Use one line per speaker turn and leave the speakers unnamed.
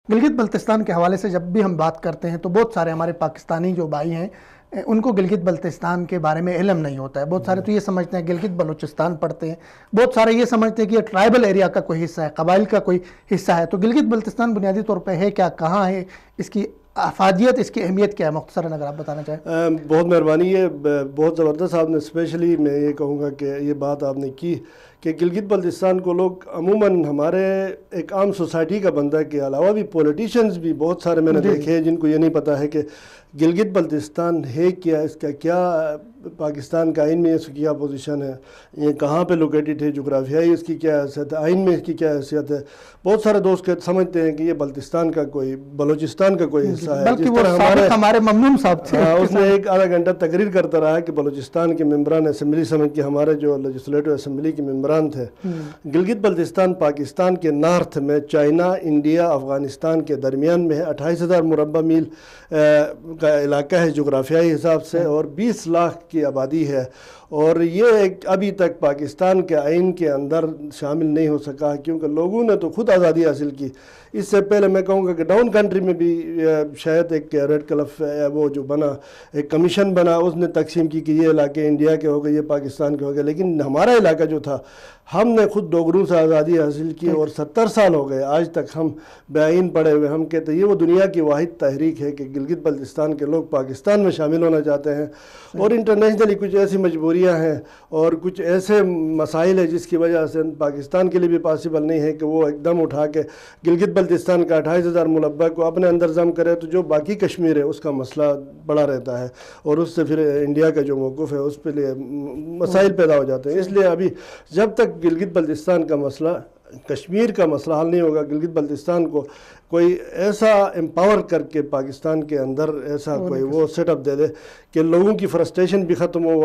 گلگت بلتستان کے حوالے سے جب بھی ہم بات کرتے ہیں تو بہت سارے ہمارے پاکستانی جو بھائی ہیں ان کو گلگت بلتستان کے بارے میں علم نہیں ہوتا ہے. بہت سارے تو یہ سمجھتے ہیں گلگت بلوچستان پڑھتے ہیں, بہت سارے یہ سمجھتے ہیں کہ یہ ٹرائبل ایریا کا کوئی حصہ ہے, قبائل کا کوئی حصہ ہے. تو گلگت بلتستان بنیادی طور پہ ہے کیا, کہاں ہے, اس کی افادیت, اس کی اہمیت کیا ہے, مختصراً اگر آپ بتانا چاہیں.
بہت مہربانی ہے, بہت زبردست آپ نے, اسپیشلی میں یہ کہوں گا کہ یہ بات آپ نے کی کہ گلگت بلتستان کو لوگ عموماً ہمارے ایک عام سوسائٹی کا بندہ کے علاوہ بھی پولیٹیشینز بھی بہت سارے میں نے دیکھے ہیں جن کو یہ نہیں پتہ ہے کہ گلگت بلتستان ہے کیا, اس کا کیا پاکستان کا آئین میں اس کی کیا پوزیشن ہے, یہ کہاں پہ لوکیٹڈ ہے, جغرافیائی اس کی کیا حیثیت ہے, آئین میں اس کی کیا حیثیت ہے. بہت سارے دوست سمجھتے ہیں کہ یہ بلتستان کا کوئی, بلوچستان کا کوئی حصہ ہے.
بلکہ وہ ہمارے ممنون صاحب تھے,
اس نے ایک آدھا گھنٹہ تقریر کرتا رہا کہ بلوچستان کے ممبران اسمبلی سمجھ کے ہمارے جو لیجسلیٹو اسمبلی کے ممبران تھے. گلگت بلتستان پاکستان کے نارتھ میں چائنا, انڈیا, افغانستان کے درمیان میں ہے. 28,000 مربع میل کا علاقہ ہے جغرافیائی حساب سے, اور 20 لاکھ کی آبادی ہے. اور یہ ابھی تک پاکستان کے آئین کے اندر شامل نہیں ہو سکا کیونکہ لوگوں نے تو خود آزادی حاصل کی. اس سے پہلے میں کہوں گا کہ ڈاؤن کنٹری میں بھی شاید ایک ریڈ کلف وہ جو بنا, ایک کمیشن بنا, اس نے تقسیم کی کہ یہ علاقے انڈیا کے ہو گئے, یہ پاکستان کے ہو گئے. لیکن ہمارا علاقہ جو تھا ہم نے خود دوگروں سے آزادی حاصل کی, اور 70 سال ہو گئے آج تک ہم بے آئین پڑے ہوئے. ہم کہتے ہیں یہ وہ دنیا کی واحد تحریک ہے کہ گلگت بلتستان کے لوگ پاکستان میں شامل ہونا چاہتے ہیں, اور انٹرنیشنلی کچھ ایسی مجبوریاں ہیں اور کچھ ایسے مسائل ہیں جس کی وجہ سے پاکستان کے لیے بھی پاسبل نہیں ہے کہ وہ ایک دم اٹھا کے گلگت بلتستان کا 28,000 مربع کو اپنے اندر ضم کرے. تو جو باقی کشمیر ہے اس کا مسئلہ بڑا رہتا ہے, اور اس سے پھر انڈیا کا جو موقف ہے اس پہ لیے مسائل پیدا ہو جاتے ہیں. اس لیے ابھی جب تک گلگت بلتستان کا مسئلہ, کشمیر کا مسئلہ حل نہیں ہوگا, گلگت بلتستان کو کوئی ایسا امپاور کر کے پاکستان کے اندر ایسا کوئی وہ سیٹ اپ دے دے کہ لوگوں کی فرسٹریشن بھی ختم ہو,